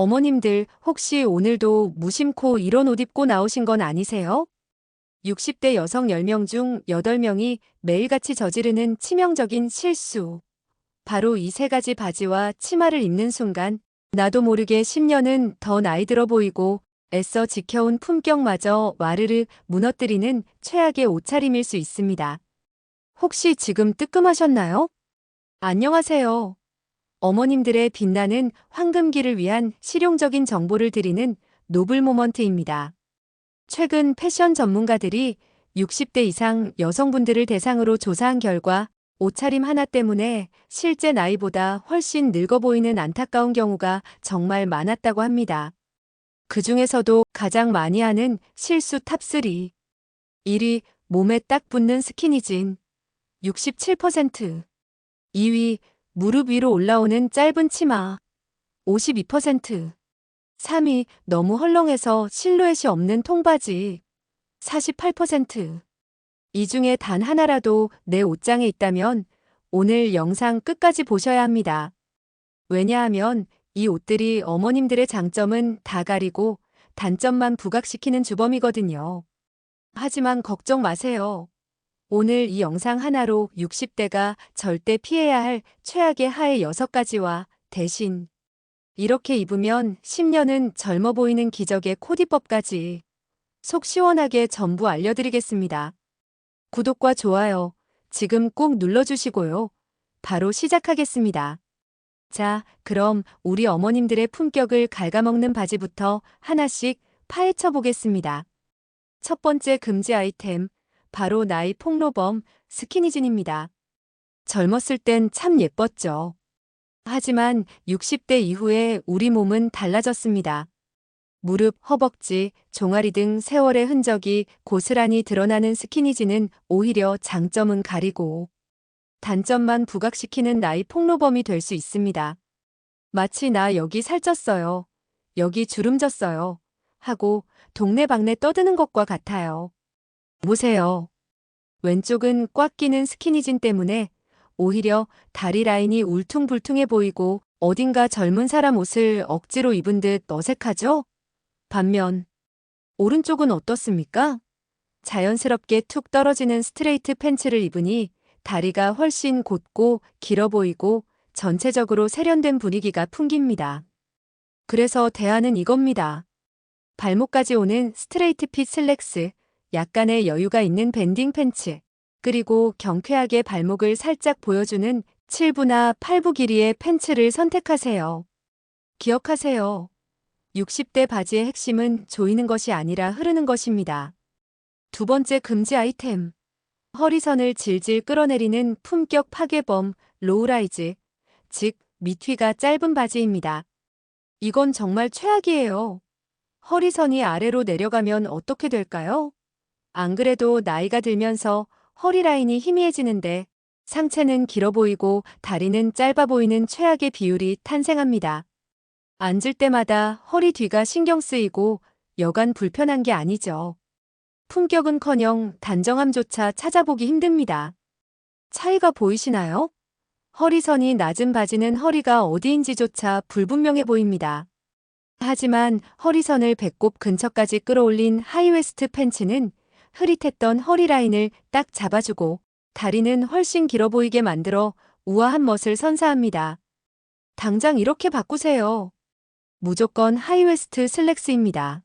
어머님들 혹시 오늘도 무심코 이런 옷 입고 나오신 건 아니세요? 60대 여성 10명 중 8명이 매일같이 저지르는 치명적인 실수. 바로 이 세 가지 바지와 치마를 입는 순간 나도 모르게 10년은 더 나이 들어 보이고 애써 지켜온 품격마저 와르르 무너뜨리는 최악의 옷차림일 수 있습니다. 혹시 지금 뜨끔하셨나요? 안녕하세요. 어머님들의 빛나는 황금기를 위한 실용적인 정보를 드리는 노블 모먼트입니다. 최근 패션 전문가들이 60대 이상 여성분들을 대상으로 조사한 결과 옷차림 하나 때문에 실제 나이보다 훨씬 늙어 보이는 안타까운 경우가 정말 많았다고 합니다. 그 중에서도 가장 많이 하는 실수 탑3. 1위, 몸에 딱 붙는 스키니진. 67%. 2위, 무릎 위로 올라오는 짧은 치마. 52%. 3위, 너무 헐렁해서 실루엣이 없는 통바지. 48%. 이 중에 단 하나라도 내 옷장에 있다면 오늘 영상 끝까지 보셔야 합니다. 왜냐하면 이 옷들이 어머님들의 장점은 다 가리고 단점만 부각시키는 주범이거든요. 하지만 걱정 마세요. 오늘 이 영상 하나로 60대가 절대 피해야 할 최악의 하의 6가지와 대신 이렇게 입으면 10년은 젊어 보이는 기적의 코디법까지 속 시원하게 전부 알려드리겠습니다. 구독과 좋아요 지금 꼭 눌러주시고요. 바로 시작하겠습니다. 자, 그럼 우리 어머님들의 품격을 갉아먹는 바지부터 하나씩 파헤쳐 보겠습니다. 첫 번째 금지 아이템, 바로 나이 폭로범 스키니진입니다. 젊었을 땐 참 예뻤죠. 하지만 60대 이후에 우리 몸은 달라졌습니다. 무릎, 허벅지, 종아리 등 세월의 흔적이 고스란히 드러나는 스키니진은 오히려 장점은 가리고 단점만 부각시키는 나이 폭로범이 될 수 있습니다. 마치 나 여기 살쪘어요. 여기 주름졌어요. 하고 동네방네 떠드는 것과 같아요. 보세요. 왼쪽은 꽉 끼는 스키니진 때문에 오히려 다리 라인이 울퉁불퉁해 보이고 어딘가 젊은 사람 옷을 억지로 입은 듯 어색하죠? 반면 오른쪽은 어떻습니까? 자연스럽게 툭 떨어지는 스트레이트 팬츠를 입으니 다리가 훨씬 곧고 길어 보이고 전체적으로 세련된 분위기가 풍깁니다. 그래서 대안은 이겁니다. 발목까지 오는 스트레이트 핏 슬랙스, 약간의 여유가 있는 밴딩 팬츠, 그리고 경쾌하게 발목을 살짝 보여주는 7부나 8부 길이의 팬츠를 선택하세요. 기억하세요. 60대 바지의 핵심은 조이는 것이 아니라 흐르는 것입니다. 두 번째 금지 아이템. 허리선을 질질 끌어내리는 품격 파괴범 로우라이즈, 즉 밑휘가 짧은 바지입니다. 이건 정말 최악이에요. 허리선이 아래로 내려가면 어떻게 될까요? 안 그래도 나이가 들면서 허리 라인이 희미해지는데 상체는 길어 보이고 다리는 짧아 보이는 최악의 비율이 탄생합니다. 앉을 때마다 허리 뒤가 신경 쓰이고 여간 불편한 게 아니죠. 품격은커녕 단정함조차 찾아보기 힘듭니다. 차이가 보이시나요? 허리선이 낮은 바지는 허리가 어디인지조차 불분명해 보입니다. 하지만 허리선을 배꼽 근처까지 끌어올린 하이웨스트 팬츠는 흐릿했던 허리 라인을 딱 잡아주고 다리는 훨씬 길어 보이게 만들어 우아한 멋을 선사합니다. 당장 이렇게 바꾸세요. 무조건 하이웨스트 슬랙스입니다.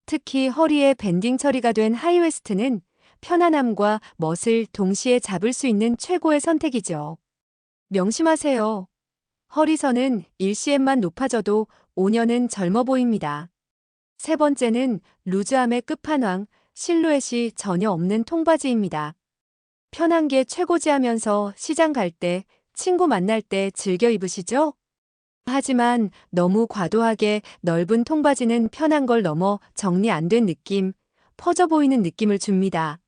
특히 허리에 밴딩 처리가 된 하이웨스트는 편안함과 멋을 동시에 잡을 수 있는 최고의 선택이죠. 명심하세요. 허리선은 1cm만 높아져도 5년은 젊어 보입니다. 세 번째는 루즈함의 끝판왕, 실루엣이 전혀 없는 통바지입니다. 편한 게 최고지 하면서 시장 갈 때, 친구 만날 때 즐겨 입으시죠? 하지만 너무 과도하게 넓은 통바지는 편한 걸 넘어 정리 안 된 느낌, 퍼져 보이는 느낌을 줍니다.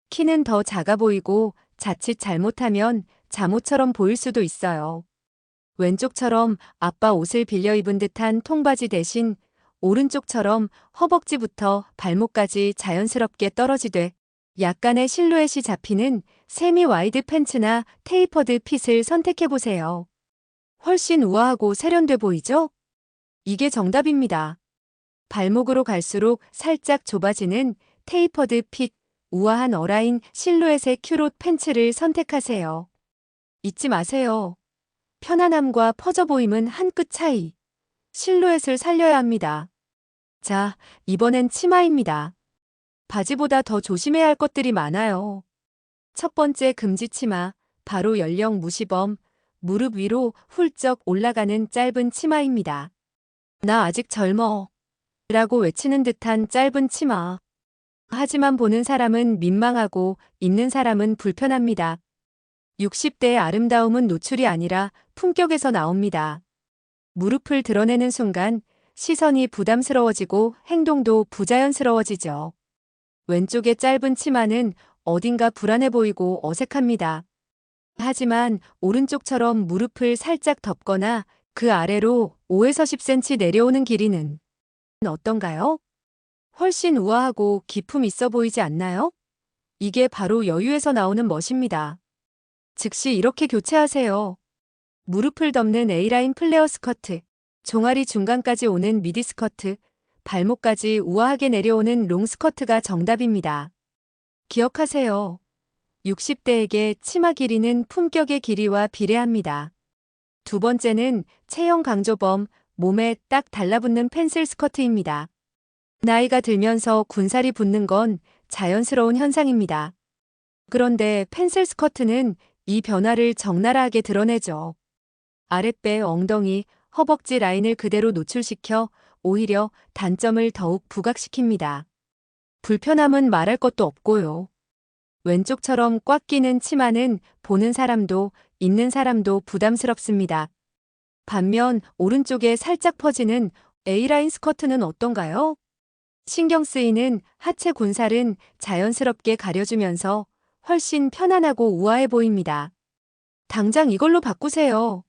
키는 더 작아 보이고 자칫 잘못하면 잠옷처럼 보일 수도 있어요. 왼쪽처럼 아빠 옷을 빌려 입은 듯한 통바지 대신 오른쪽처럼 허벅지부터 발목까지 자연스럽게 떨어지되 약간의 실루엣이 잡히는 세미 와이드 팬츠나 테이퍼드 핏을 선택해보세요. 훨씬 우아하고 세련돼 보이죠? 이게 정답입니다. 발목으로 갈수록 살짝 좁아지는 테이퍼드 핏, 우아한 어라인 실루엣의 큐롯 팬츠를 선택하세요. 잊지 마세요. 편안함과 퍼져 보임은 한 끗 차이. 실루엣을 살려야 합니다. 자, 이번엔 치마입니다. 바지보다 더 조심해야 할 것들이 많아요. 첫 번째 금지 치마, 바로 연령 무시범, 무릎 위로 훌쩍 올라가는 짧은 치마입니다. 나 아직 젊어. 라고 외치는 듯한 짧은 치마. 하지만 보는 사람은 민망하고 입는 사람은 불편합니다. 60대의 아름다움은 노출이 아니라 품격에서 나옵니다. 무릎을 드러내는 순간 시선이 부담스러워지고 행동도 부자연스러워지죠. 왼쪽의 짧은 치마는 어딘가 불안해 보이고 어색합니다. 하지만 오른쪽처럼 무릎을 살짝 덮거나 그 아래로 5에서 10cm 내려오는 길이는 어떤가요? 훨씬 우아하고 기품 있어 보이지 않나요? 이게 바로 여유에서 나오는 멋입니다. 즉시 이렇게 교체하세요. 무릎을 덮는 A라인 플레어 스커트, 종아리 중간까지 오는 미디 스커트, 발목까지 우아하게 내려오는 롱 스커트가 정답입니다. 기억하세요. 60대에게 치마 길이는 품격의 길이와 비례합니다. 두 번째는 체형 강조범, 몸에 딱 달라붙는 펜슬 스커트입니다. 나이가 들면서 군살이 붙는 건 자연스러운 현상입니다. 그런데 펜슬 스커트는 이 변화를 적나라하게 드러내죠. 아랫배, 엉덩이, 허벅지 라인을 그대로 노출시켜 오히려 단점을 더욱 부각시킵니다. 불편함은 말할 것도 없고요. 왼쪽처럼 꽉 끼는 치마는 보는 사람도 입는 사람도 부담스럽습니다. 반면 오른쪽에 살짝 퍼지는 A라인 스커트는 어떤가요? 신경 쓰이는 하체 군살은 자연스럽게 가려주면서 훨씬 편안하고 우아해 보입니다. 당장 이걸로 바꾸세요.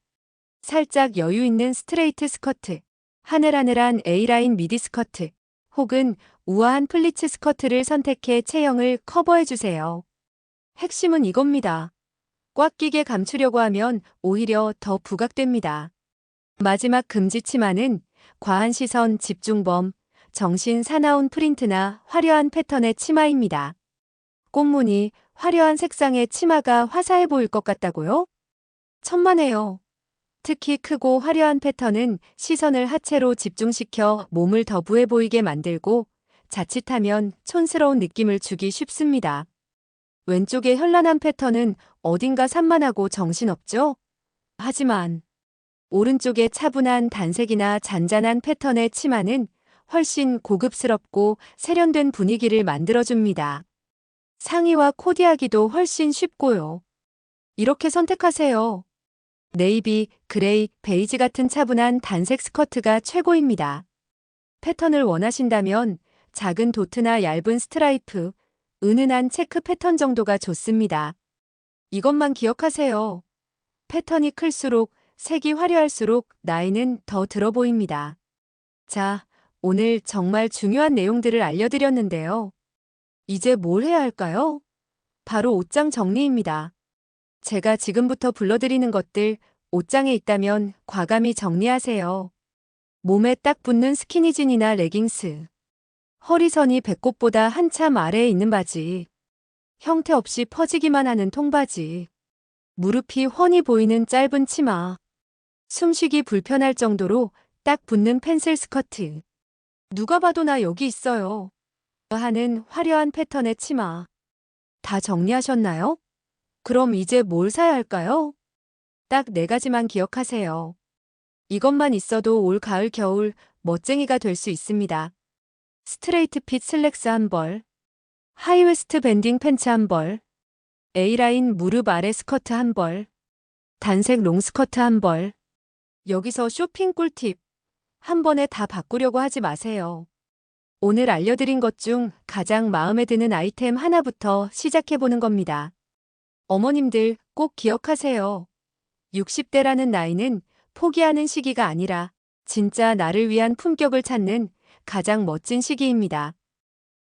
살짝 여유 있는 스트레이트 스커트, 하늘하늘한 A라인 미디 스커트, 혹은 우아한 플리츠 스커트를 선택해 체형을 커버해주세요. 핵심은 이겁니다. 꽉 끼게 감추려고 하면 오히려 더 부각됩니다. 마지막 금지 치마는 과한 시선 집중범, 정신 사나운 프린트나 화려한 패턴의 치마입니다. 꽃무늬, 화려한 색상의 치마가 화사해 보일 것 같다고요? 천만에요. 특히 크고 화려한 패턴은 시선을 하체로 집중시켜 몸을 더 부해 보이게 만들고 자칫하면 촌스러운 느낌을 주기 쉽습니다. 왼쪽의 현란한 패턴은 어딘가 산만하고 정신없죠? 하지만 오른쪽의 차분한 단색이나 잔잔한 패턴의 치마는 훨씬 고급스럽고 세련된 분위기를 만들어줍니다. 상의와 코디하기도 훨씬 쉽고요. 이렇게 선택하세요. 네이비, 그레이, 베이지 같은 차분한 단색 스커트가 최고입니다. 패턴을 원하신다면 작은 도트나 얇은 스트라이프, 은은한 체크 패턴 정도가 좋습니다. 이것만 기억하세요. 패턴이 클수록 색이 화려할수록 나이는 더 들어 보입니다. 자, 오늘 정말 중요한 내용들을 알려드렸는데요. 이제 뭘 해야 할까요? 바로 옷장 정리입니다. 제가 지금부터 불러드리는 것들 옷장에 있다면 과감히 정리하세요. 몸에 딱 붙는 스키니진이나 레깅스, 허리선이 배꼽보다 한참 아래에 있는 바지, 형태 없이 퍼지기만 하는 통바지, 무릎이 훤히 보이는 짧은 치마, 숨쉬기 불편할 정도로 딱 붙는 펜슬 스커트, 누가 봐도 나 여기 있어요 하는 화려한 패턴의 치마. 다 정리하셨나요? 그럼 이제 뭘 사야 할까요? 딱 4가지만 기억하세요. 이것만 있어도 올 가을 겨울 멋쟁이가 될 수 있습니다. 스트레이트 핏 슬랙스 한 벌, 하이웨스트 밴딩 팬츠 한 벌, A라인 무릎 아래 스커트 한 벌, 단색 롱 스커트 한 벌. 여기서 쇼핑 꿀팁. 한 번에 다 바꾸려고 하지 마세요. 오늘 알려드린 것 중 가장 마음에 드는 아이템 하나부터 시작해보는 겁니다. 어머님들 꼭 기억하세요. 60대라는 나이는 포기하는 시기가 아니라 진짜 나를 위한 품격을 찾는 가장 멋진 시기입니다.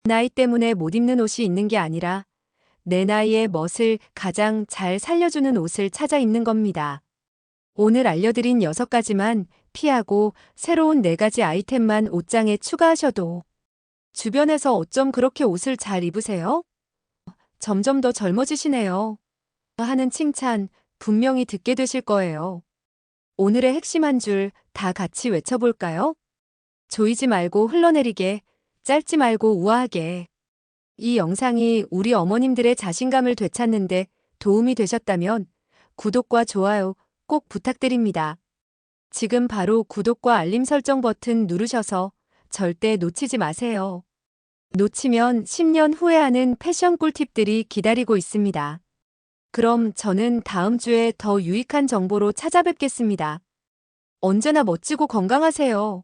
나이 때문에 못 입는 옷이 있는 게 아니라 내 나이의 멋을 가장 잘 살려주는 옷을 찾아 입는 겁니다. 오늘 알려드린 6가지만 피하고 새로운 4가지 아이템만 옷장에 추가하셔도 주변에서 어쩜 그렇게 옷을 잘 입으세요? 점점 더 젊어지시네요. 하는 칭찬 분명히 듣게 되실 거예요. 오늘의 핵심 한 줄 다 같이 외쳐볼까요? 조이지 말고 흘러내리게, 짧지 말고 우아하게. 이 영상이 우리 어머님들의 자신감을 되찾는데 도움이 되셨다면 구독과 좋아요 꼭 부탁드립니다. 지금 바로 구독과 알림 설정 버튼 누르셔서 절대 놓치지 마세요. 놓치면 10년 후회하는 패션 꿀팁들이 기다리고 있습니다. 그럼 저는 다음 주에 더 유익한 정보로 찾아뵙겠습니다. 언제나 멋지고 건강하세요.